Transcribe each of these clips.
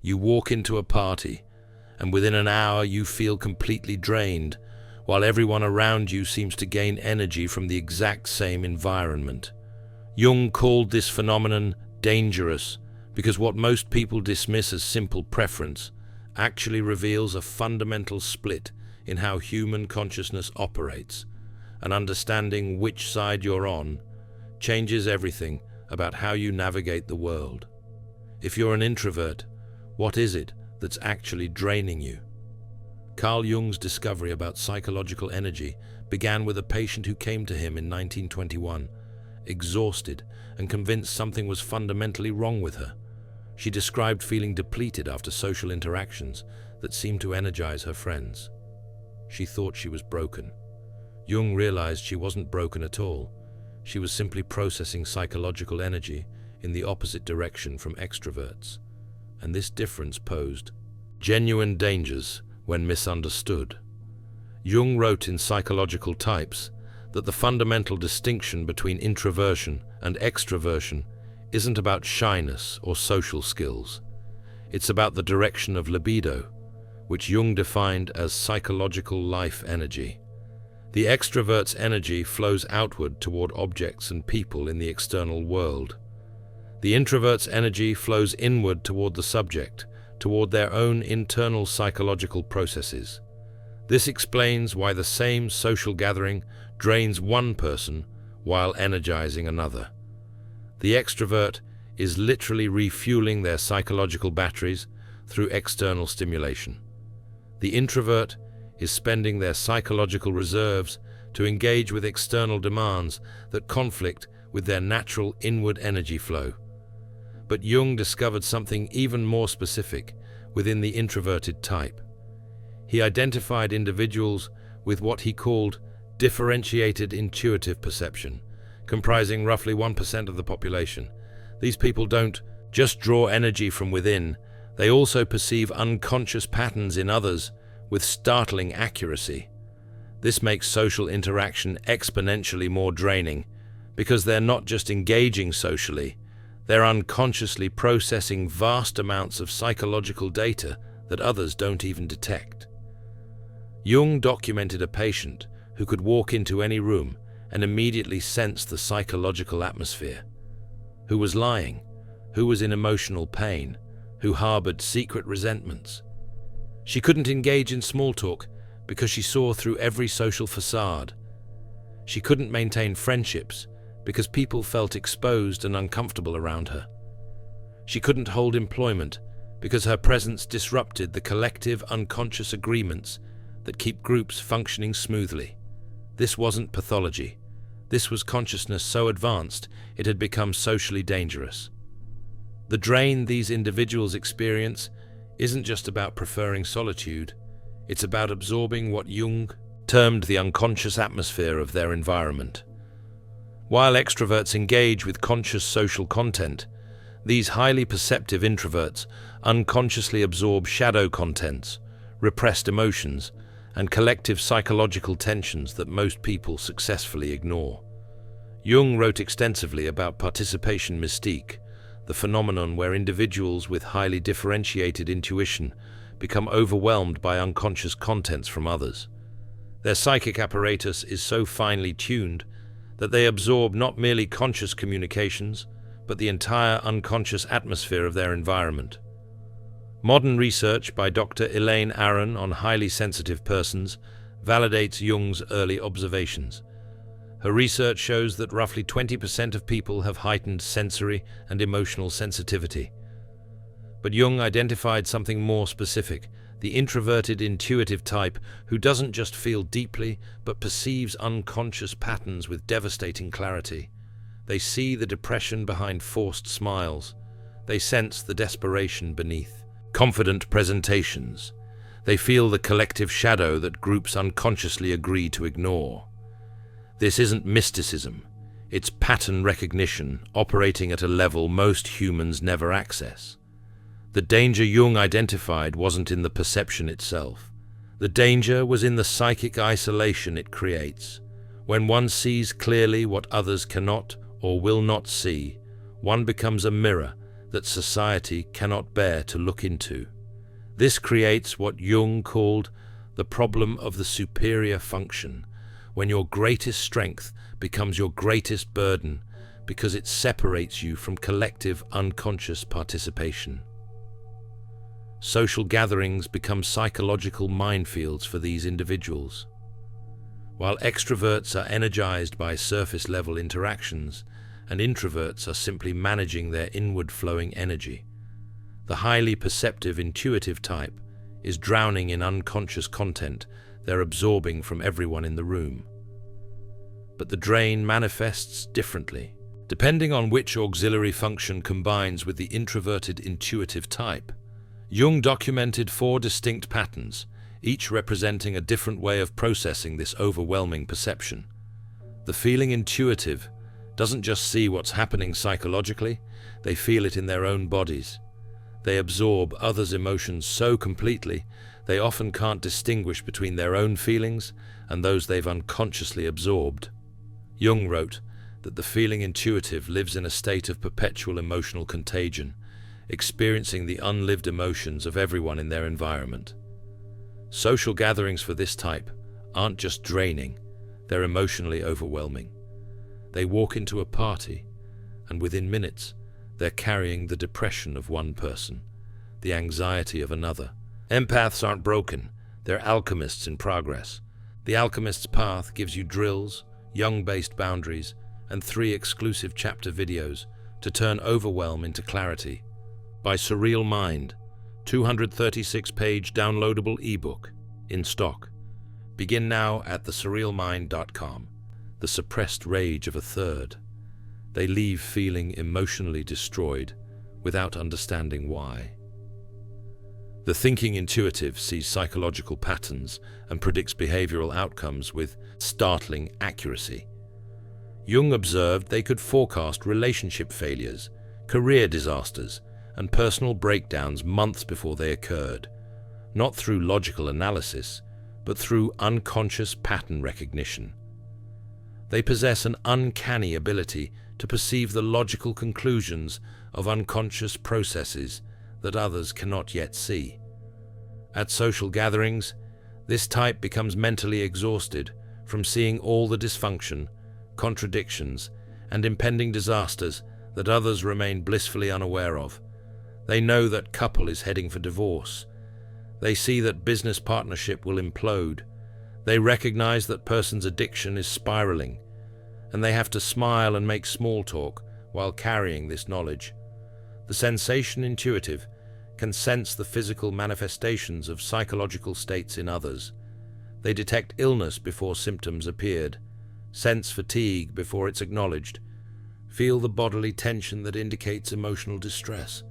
You walk into a party, and within an hour you feel completely drained, while everyone around you seems to gain energy from the exact same environment. Jung called this phenomenon dangerous because what most people dismiss as simple preference actually reveals a fundamental split in how human consciousness operates, and understanding which side you're on changes everything about how you navigate the world. If you're an introvert, what is it that's actually draining you? Carl Jung's discovery about psychological energy began with a patient who came to him in 1921, exhausted and convinced something was fundamentally wrong with her. She described feeling depleted after social interactions that seemed to energize her friends. She thought she was broken. Jung realized she wasn't broken at all. She was simply processing psychological energy in the opposite direction from extroverts. And this difference posed genuine dangers when misunderstood. Jung wrote in Psychological Types that the fundamental distinction between introversion and extraversion isn't about shyness or social skills. It's about the direction of libido, which Jung defined as psychological life energy. The extrovert's energy flows outward toward objects and people in the external world. The introvert's energy flows inward toward the subject, toward their own internal psychological processes. This explains why the same social gathering drains one person while energizing another. The extrovert is literally refueling their psychological batteries through external stimulation. The introvert is spending their psychological reserves to engage with external demands that conflict with their natural inward energy flow. But Jung discovered something even more specific within the introverted type. He identified individuals with what he called differentiated intuitive perception, comprising roughly 1% of the population. These people don't just draw energy from within, they also perceive unconscious patterns in others with startling accuracy. This makes social interaction exponentially more draining because they're not just engaging socially, they're unconsciously processing vast amounts of psychological data that others don't even detect. Jung documented a patient who could walk into any room and immediately sense the psychological atmosphere. Who was lying, who was in emotional pain, who harbored secret resentments. She couldn't engage in small talk because she saw through every social facade. She couldn't maintain friendships because people felt exposed and uncomfortable around her. She couldn't hold employment because her presence disrupted the collective unconscious agreements that keep groups functioning smoothly. This wasn't pathology. This was consciousness so advanced it had become socially dangerous. The drain these individuals experience isn't just about preferring solitude, it's about absorbing what Jung termed the unconscious atmosphere of their environment. While extroverts engage with conscious social content, these highly perceptive introverts unconsciously absorb shadow contents, repressed emotions, and collective psychological tensions that most people successfully ignore. Jung wrote extensively about participation mystique, the phenomenon where individuals with highly differentiated intuition become overwhelmed by unconscious contents from others. Their psychic apparatus is so finely tuned that they absorb not merely conscious communications, but the entire unconscious atmosphere of their environment. Modern research by Dr. Elaine Aron on highly sensitive persons validates Jung's early observations. Her research shows that roughly 20% of people have heightened sensory and emotional sensitivity. But Jung identified something more specific, the introverted intuitive type who doesn't just feel deeply but perceives unconscious patterns with devastating clarity. They see the depression behind forced smiles. They sense the desperation beneath confident presentations. They feel the collective shadow that groups unconsciously agree to ignore. This isn't mysticism, it's pattern recognition operating at a level most humans never access. The danger Jung identified wasn't in the perception itself. The danger was in the psychic isolation it creates. When one sees clearly what others cannot or will not see, one becomes a mirror that society cannot bear to look into. This creates what Jung called the problem of the superior function, when your greatest strength becomes your greatest burden because it separates you from collective unconscious participation. Social gatherings become psychological minefields for these individuals. While extroverts are energized by surface-level interactions, and introverts are simply managing their inward-flowing energy, the highly perceptive intuitive type is drowning in unconscious content they're absorbing from everyone in the room. But the drain manifests differently, depending on which auxiliary function combines with the introverted intuitive type. Jung documented 4 distinct patterns, each representing a different way of processing this overwhelming perception. The feeling intuitive doesn't just see what's happening psychologically, they feel it in their own bodies. They absorb others' emotions so completely, they often can't distinguish between their own feelings and those they've unconsciously absorbed. Jung wrote that the feeling intuitive lives in a state of perpetual emotional contagion, experiencing the unlived emotions of everyone in their environment. Social gatherings for this type aren't just draining, they're emotionally overwhelming. They walk into a party, and within minutes, they're carrying the depression of one person, the anxiety of another. Empaths aren't broken, they're alchemists in progress. The alchemist's path gives you drills, Jung-based boundaries, and 3 exclusive chapter videos to turn overwhelm into clarity. By Surreal Mind, 236-page downloadable ebook, in stock. Begin now at thesurrealmind.com. The suppressed rage of a third. They leave feeling emotionally destroyed without understanding why. The thinking intuitive sees psychological patterns and predicts behavioral outcomes with startling accuracy. Jung observed they could forecast relationship failures, career disasters, and personal breakdowns months before they occurred, not through logical analysis, but through unconscious pattern recognition. They possess an uncanny ability to perceive the logical conclusions of unconscious processes that others cannot yet see. At social gatherings, this type becomes mentally exhausted from seeing all the dysfunction, contradictions, and impending disasters that others remain blissfully unaware of. They know that couple is heading for divorce. They see that business partnership will implode. They recognize that person's addiction is spiraling, and they have to smile and make small talk while carrying this knowledge. The sensation intuitive can sense the physical manifestations of psychological states in others. They detect illness before symptoms appeared, sense fatigue before it's acknowledged, feel the bodily tension that indicates emotional distress.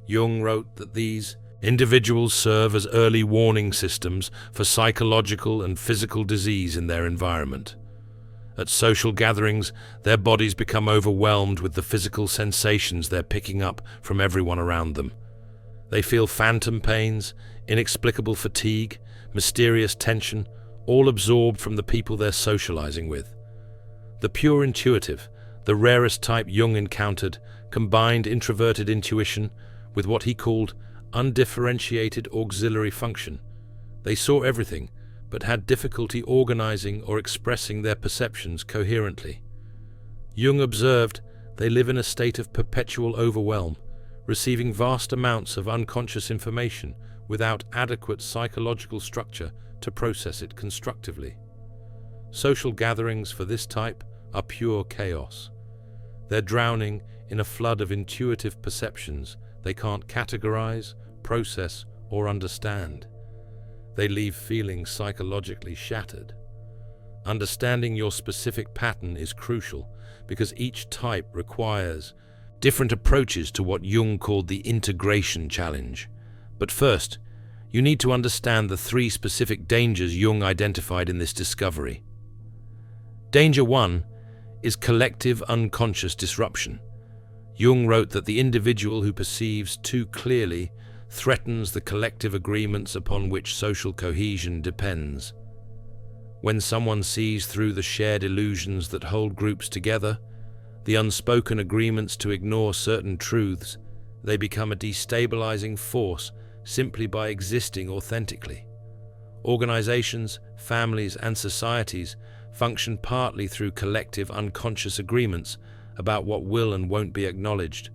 Jung wrote that these individuals serve as early warning systems for psychological and physical disease in their environment. At social gatherings, their bodies become overwhelmed with the physical sensations they're picking up from everyone around them. They feel phantom pains, inexplicable fatigue, mysterious tension, all absorbed from the people they're socializing with. The pure intuitive, the rarest type Jung encountered, combined introverted intuition with what he called undifferentiated auxiliary function. They saw everything, but had difficulty organizing or expressing their perceptions coherently. Jung observed they live in a state of perpetual overwhelm, receiving vast amounts of unconscious information without adequate psychological structure to process it constructively. Social gatherings for this type are pure chaos. They're drowning in a flood of intuitive perceptions they can't categorize, process, or understand. They leave feeling psychologically shattered. Understanding your specific pattern is crucial because each type requires different approaches to what Jung called the integration challenge. But first, you need to understand the 3 specific dangers Jung identified in this discovery. Danger 1 is collective unconscious disruption. Jung wrote that the individual who perceives too clearly threatens the collective agreements upon which social cohesion depends. When someone sees through the shared illusions that hold groups together, the unspoken agreements to ignore certain truths, They become a destabilizing force simply by existing authentically. Organizations, families, and societies function partly through collective unconscious agreements about what will and won't be acknowledged.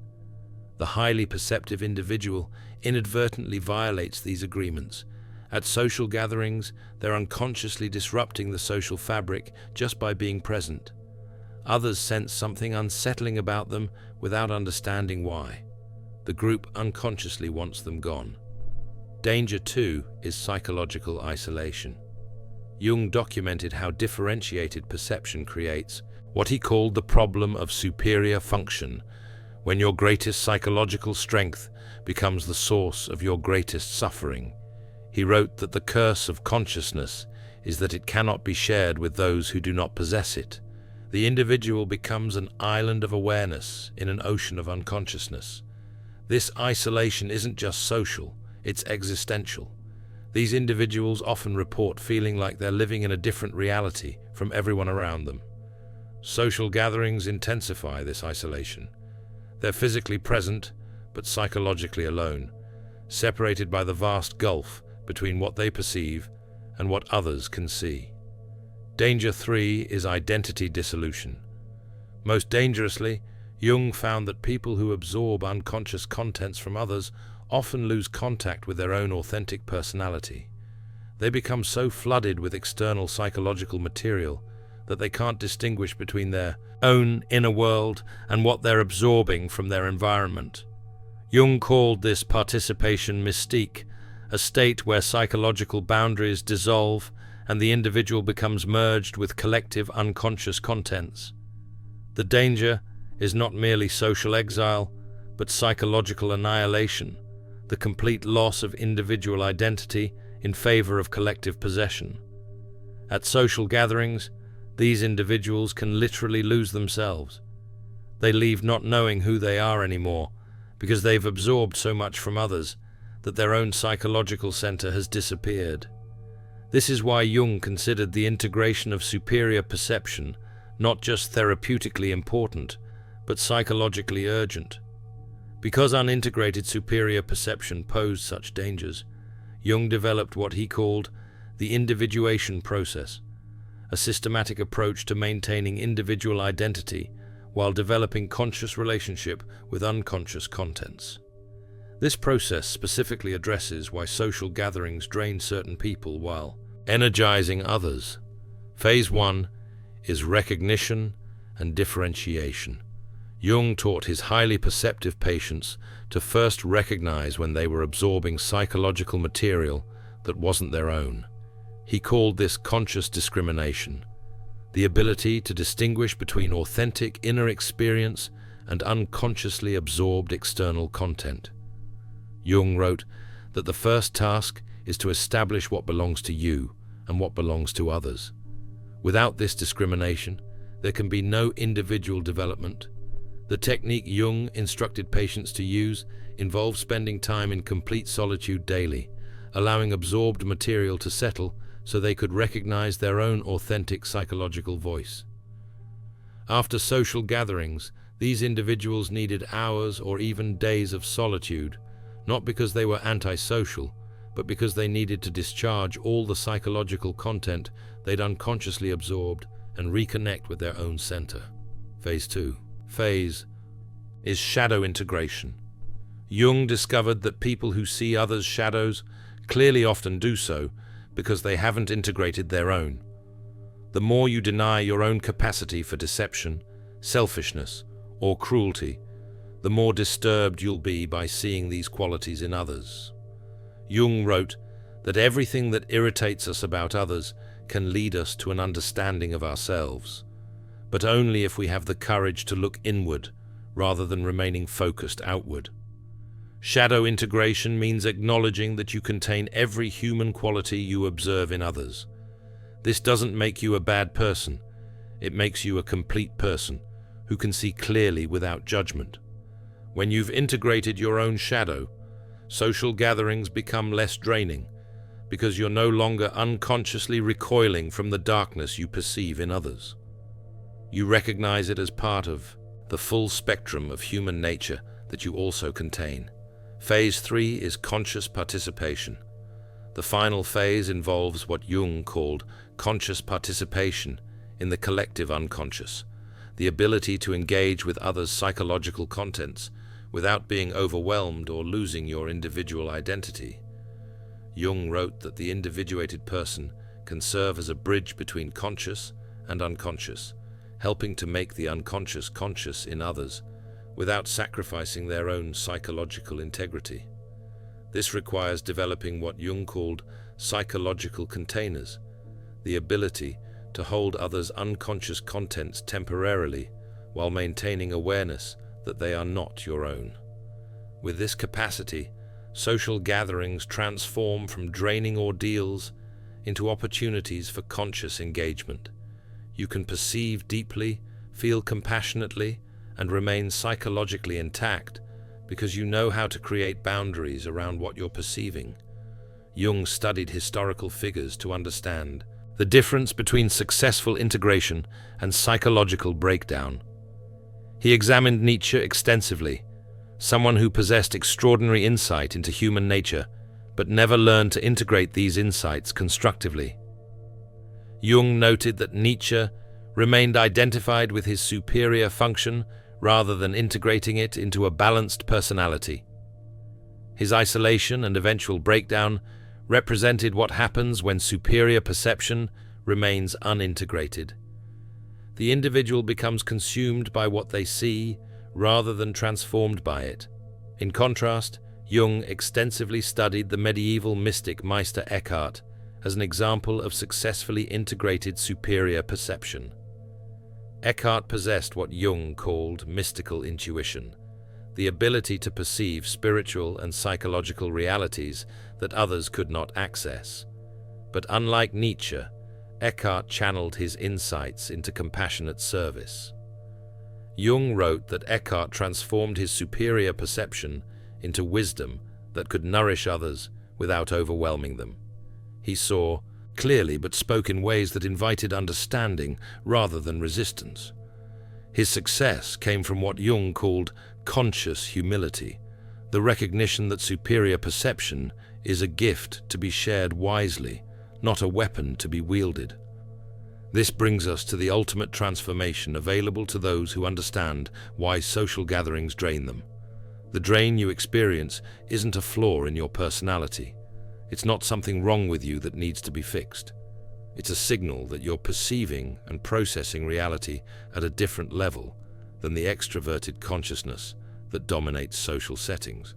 The highly perceptive individual inadvertently violates these agreements. At social gatherings, they're unconsciously disrupting the social fabric just by being present. Others sense something unsettling about them without understanding why. The group unconsciously wants them gone. Danger, too, is psychological isolation. Jung documented how differentiated perception creates what he called the problem of superior function, when your greatest psychological strength becomes the source of your greatest suffering. He wrote that the curse of consciousness is that it cannot be shared with those who do not possess it. The individual becomes an island of awareness in an ocean of unconsciousness. This isolation isn't just social, it's existential. These individuals often report feeling like they're living in a different reality from everyone around them. Social gatherings intensify this isolation. They're physically present, but psychologically alone, separated by the vast gulf between what they perceive and what others can see. Danger 3 is identity dissolution. Most dangerously, Jung found that people who absorb unconscious contents from others often lose contact with their own authentic personality. They become so flooded with external psychological material that they can't distinguish between their own inner world and what they're absorbing from their environment. Jung called this participation mystique, a state where psychological boundaries dissolve and the individual becomes merged with collective unconscious contents. The danger is not merely social exile, but psychological annihilation, the complete loss of individual identity in favor of collective possession. At social gatherings, these individuals can literally lose themselves. They leave not knowing who they are anymore, because they've absorbed so much from others that their own psychological center has disappeared. This is why Jung considered the integration of superior perception not just therapeutically important, but psychologically urgent. Because unintegrated superior perception posed such dangers, Jung developed what he called the individuation process, a systematic approach to maintaining individual identity while developing conscious relationship with unconscious contents. This process specifically addresses why social gatherings drain certain people while energizing others. Phase 1 is recognition and differentiation. Jung taught his highly perceptive patients to first recognize when they were absorbing psychological material that wasn't their own. He called this conscious discrimination, the ability to distinguish between authentic inner experience and unconsciously absorbed external content. Jung wrote that the first task is to establish what belongs to you and what belongs to others. Without this discrimination, there can be no individual development. The technique Jung instructed patients to use involves spending time in complete solitude daily, allowing absorbed material to settle so they could recognize their own authentic psychological voice. After social gatherings, these individuals needed hours or even days of solitude, not because they were antisocial, but because they needed to discharge all the psychological content they'd unconsciously absorbed and reconnect with their own center. Phase 2 is shadow integration. Jung discovered that people who see others' shadows clearly often do so because they haven't integrated their own. The more you deny your own capacity for deception, selfishness, or cruelty, the more disturbed you'll be by seeing these qualities in others. Jung wrote that everything that irritates us about others can lead us to an understanding of ourselves, but only if we have the courage to look inward rather than remaining focused outward. Shadow integration means acknowledging that you contain every human quality you observe in others. This doesn't make you a bad person. It makes you a complete person who can see clearly without judgment. When you've integrated your own shadow, social gatherings become less draining because you're no longer unconsciously recoiling from the darkness you perceive in others. You recognize it as part of the full spectrum of human nature that you also contain. Phase 3 is conscious participation. The final phase involves what Jung called conscious participation in the collective unconscious, the ability to engage with others' psychological contents without being overwhelmed or losing your individual identity. Jung wrote that the individuated person can serve as a bridge between conscious and unconscious, helping to make the unconscious conscious in others without sacrificing their own psychological integrity. This requires developing what Jung called psychological containers, the ability to hold others' unconscious contents temporarily while maintaining awareness that they are not your own. With this capacity, social gatherings transform from draining ordeals into opportunities for conscious engagement. You can perceive deeply, feel compassionately, and remain psychologically intact because you know how to create boundaries around what you're perceiving. Jung studied historical figures to understand the difference between successful integration and psychological breakdown. He examined Nietzsche extensively, someone who possessed extraordinary insight into human nature, but never learned to integrate these insights constructively. Jung noted that Nietzsche remained identified with his superior function rather than integrating it into a balanced personality. His isolation and eventual breakdown represented what happens when superior perception remains unintegrated. The individual becomes consumed by what they see rather than transformed by it. In contrast, Jung extensively studied the medieval mystic Meister Eckhart as an example of successfully integrated superior perception. Eckhart possessed what Jung called mystical intuition, the ability to perceive spiritual and psychological realities that others could not access. But unlike Nietzsche, Eckhart channeled his insights into compassionate service. Jung wrote that Eckhart transformed his superior perception into wisdom that could nourish others without overwhelming them. He saw clearly but spoke in ways that invited understanding rather than resistance. His success came from what Jung called conscious humility, the recognition that superior perception is a gift to be shared wisely, not a weapon to be wielded. This brings us to the ultimate transformation available to those who understand why social gatherings drain them. The drain you experience isn't a flaw in your personality. It's not something wrong with you that needs to be fixed. It's a signal that you're perceiving and processing reality at a different level than the extraverted consciousness that dominates social settings.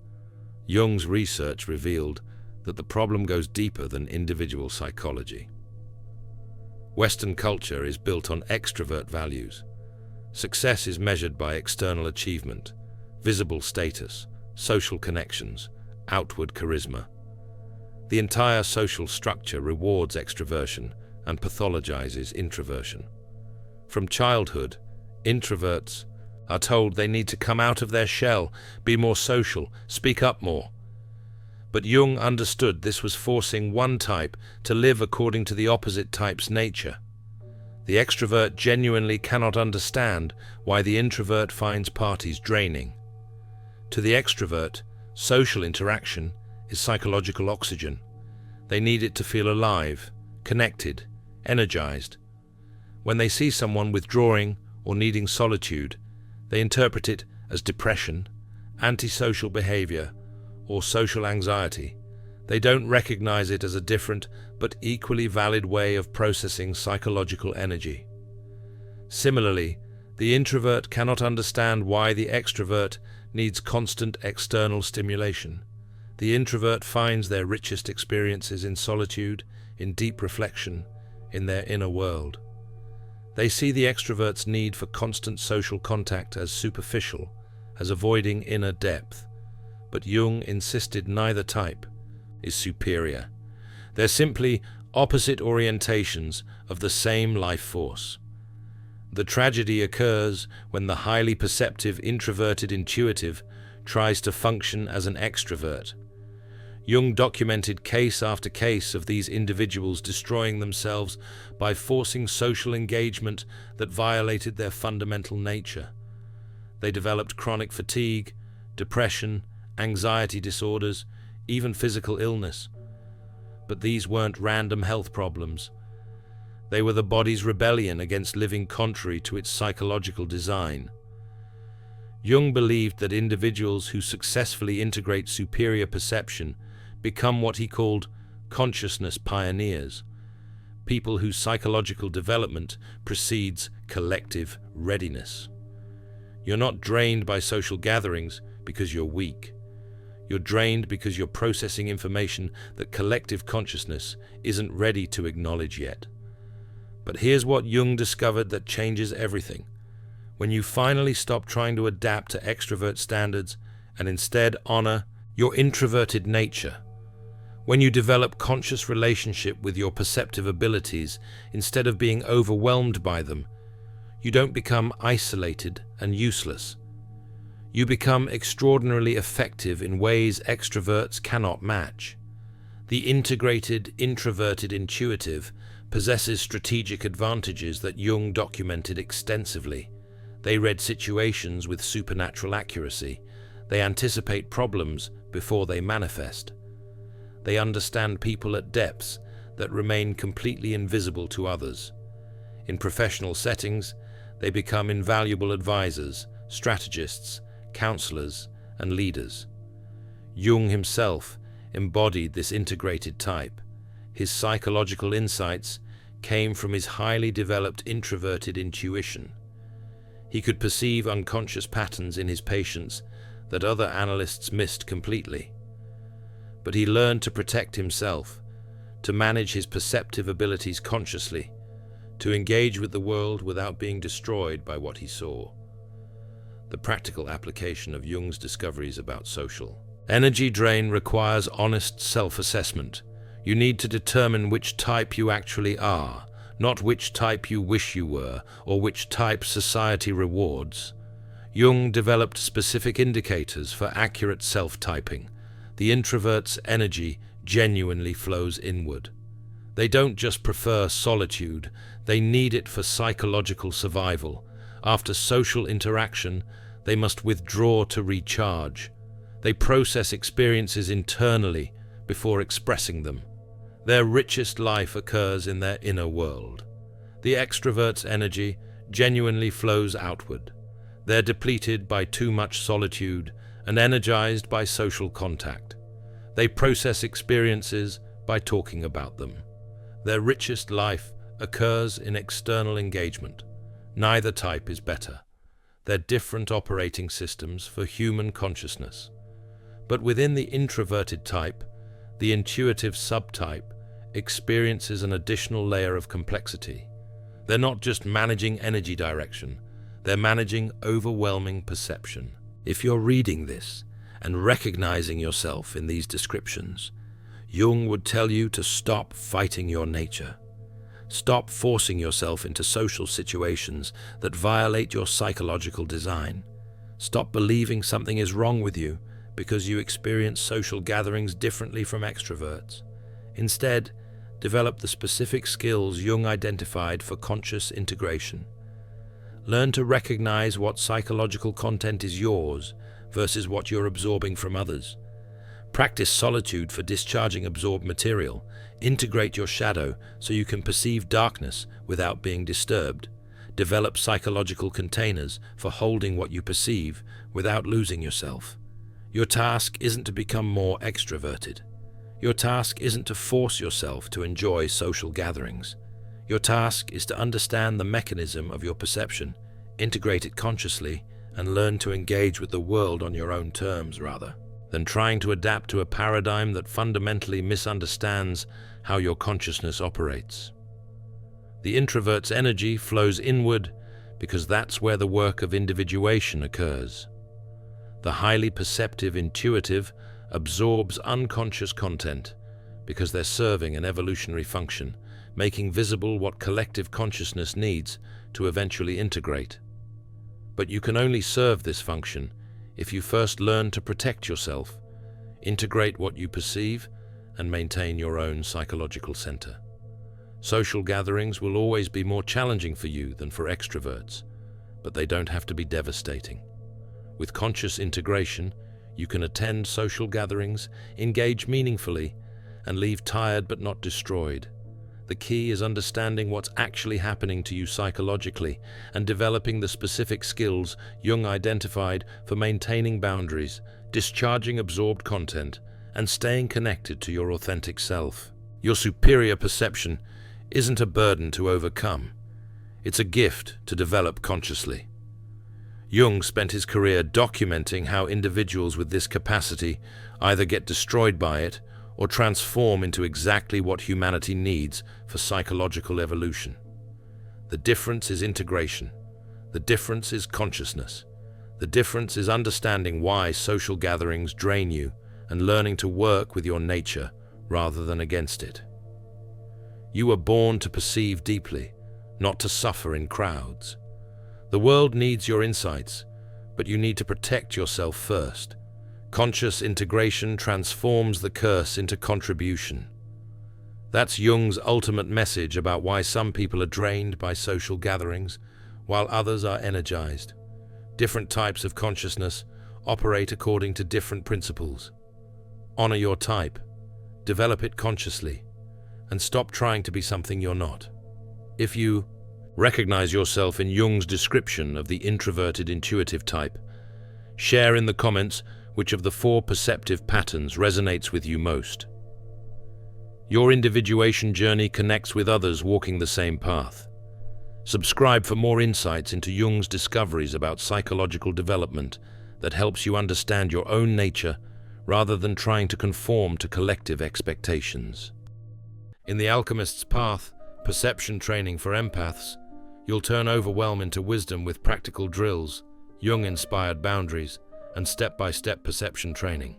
Jung's research revealed that the problem goes deeper than individual psychology. Western culture is built on extrovert values. Success is measured by external achievement, visible status, social connections, outward charisma. The entire social structure rewards extraversion and pathologizes introversion. From childhood, introverts are told they need to come out of their shell, be more social, speak up more. But Jung understood this was forcing one type to live according to the opposite type's nature. The extrovert genuinely cannot understand why the introvert finds parties draining. To the extrovert, social interaction is psychological oxygen. They need it to feel alive, connected, energized. When they see someone withdrawing or needing solitude, they interpret it as depression, antisocial behavior, or social anxiety. They don't recognize it as a different but equally valid way of processing psychological energy. Similarly, the introvert cannot understand why the extrovert needs constant external stimulation. The introvert finds their richest experiences in solitude, in deep reflection, in their inner world. They see the extrovert's need for constant social contact as superficial, as avoiding inner depth. But Jung insisted neither type is superior. They're simply opposite orientations of the same life force. The tragedy occurs when the highly perceptive introverted intuitive tries to function as an extrovert. Jung documented case after case of these individuals destroying themselves by forcing social engagement that violated their fundamental nature. They developed chronic fatigue, depression, anxiety disorders, even physical illness. But these weren't random health problems. They were the body's rebellion against living contrary to its psychological design. Jung believed that individuals who successfully integrate superior perception become what he called consciousness pioneers, people whose psychological development precedes collective readiness. You're not drained by social gatherings because you're weak. You're drained because you're processing information that collective consciousness isn't ready to acknowledge yet. But here's what Jung discovered that changes everything. When you finally stop trying to adapt to extrovert standards and instead honor your introverted nature, when you develop conscious relationship with your perceptive abilities instead of being overwhelmed by them, you don't become isolated and useless. You become extraordinarily effective in ways extroverts cannot match. The integrated, introverted intuitive possesses strategic advantages that Jung documented extensively. They read situations with supernatural accuracy. They anticipate problems before they manifest. They understand people at depths that remain completely invisible to others. In professional settings, they become invaluable advisors, strategists, counselors, and leaders. Jung himself embodied this integrated type. His psychological insights came from his highly developed introverted intuition. He could perceive unconscious patterns in his patients that other analysts missed completely. But he learned to protect himself, to manage his perceptive abilities consciously, to engage with the world without being destroyed by what he saw. The practical application of Jung's discoveries about social energy drain requires honest self-assessment. You need to determine which type you actually are, not which type you wish you were, or which type society rewards. Jung developed specific indicators for accurate self-typing. The introvert's energy genuinely flows inward. They don't just prefer solitude, they need it for psychological survival. After social interaction, they must withdraw to recharge. They process experiences internally before expressing them. Their richest life occurs in their inner world. The extrovert's energy genuinely flows outward. They're depleted by too much solitude and energized by social contact. They process experiences by talking about them. Their richest life occurs in external engagement. Neither type is better. They're different operating systems for human consciousness. But within the introverted type, the intuitive subtype experiences an additional layer of complexity. They're not just managing energy direction, they're managing overwhelming perception. If you're reading this and recognizing yourself in these descriptions, Jung would tell you to stop fighting your nature. Stop forcing yourself into social situations that violate your psychological design. Stop believing something is wrong with you because you experience social gatherings differently from extroverts. Instead, develop the specific skills Jung identified for conscious integration. Learn to recognize what psychological content is yours versus what you're absorbing from others. Practice solitude for discharging absorbed material. Integrate your shadow so you can perceive darkness without being disturbed. Develop psychological containers for holding what you perceive without losing yourself. Your task isn't to become more extroverted. Your task isn't to force yourself to enjoy social gatherings. Your task is to understand the mechanism of your perception, integrate it consciously, and learn to engage with the world on your own terms rather than trying to adapt to a paradigm that fundamentally misunderstands how your consciousness operates. The introvert's energy flows inward because that's where the work of individuation occurs. The highly perceptive intuitive absorbs unconscious content because they're serving an evolutionary function, making visible what collective consciousness needs to eventually integrate. But you can only serve this function if you first learn to protect yourself, integrate what you perceive, and maintain your own psychological center. Social gatherings will always be more challenging for you than for extroverts, but they don't have to be devastating. With conscious integration, you can attend social gatherings, engage meaningfully, and leave tired but not destroyed. The key is understanding what's actually happening to you psychologically and developing the specific skills Jung identified for maintaining boundaries, discharging absorbed content, and staying connected to your authentic self. Your superior perception isn't a burden to overcome. It's a gift to develop consciously. Jung spent his career documenting how individuals with this capacity either get destroyed by it or transform into exactly what humanity needs for psychological evolution. The difference is integration. The difference is consciousness. The difference is understanding why social gatherings drain you and learning to work with your nature rather than against it. You were born to perceive deeply, not to suffer in crowds. The world needs your insights, but you need to protect yourself first. Conscious integration transforms the curse into contribution. That's Jung's ultimate message about why some people are drained by social gatherings, while others are energized. Different types of consciousness operate according to different principles. Honor your type, develop it consciously, and stop trying to be something you're not. If you recognize yourself in Jung's description of the introverted intuitive type, share in the comments which of the 4 perceptive patterns resonates with you most. Your individuation journey connects with others walking the same path. Subscribe for more insights into Jung's discoveries about psychological development that helps you understand your own nature rather than trying to conform to collective expectations. In The Alchemist's Path, perception training for empaths, you'll turn overwhelm into wisdom with practical drills, Jung-inspired boundaries, and step-by-step perception training.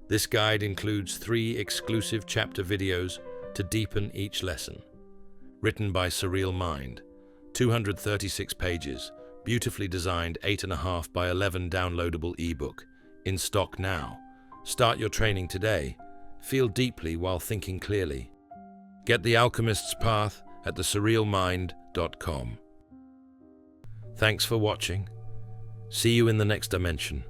This guide includes 3 exclusive chapter videos to deepen each lesson. Written by Surreal Mind, 236 pages, beautifully designed 8.5 by 11 downloadable ebook, in stock now. Start your training today. Feel deeply while thinking clearly. Get The Alchemist's Path at thesurrealmind.com. Thanks for watching. See you in the next dimension.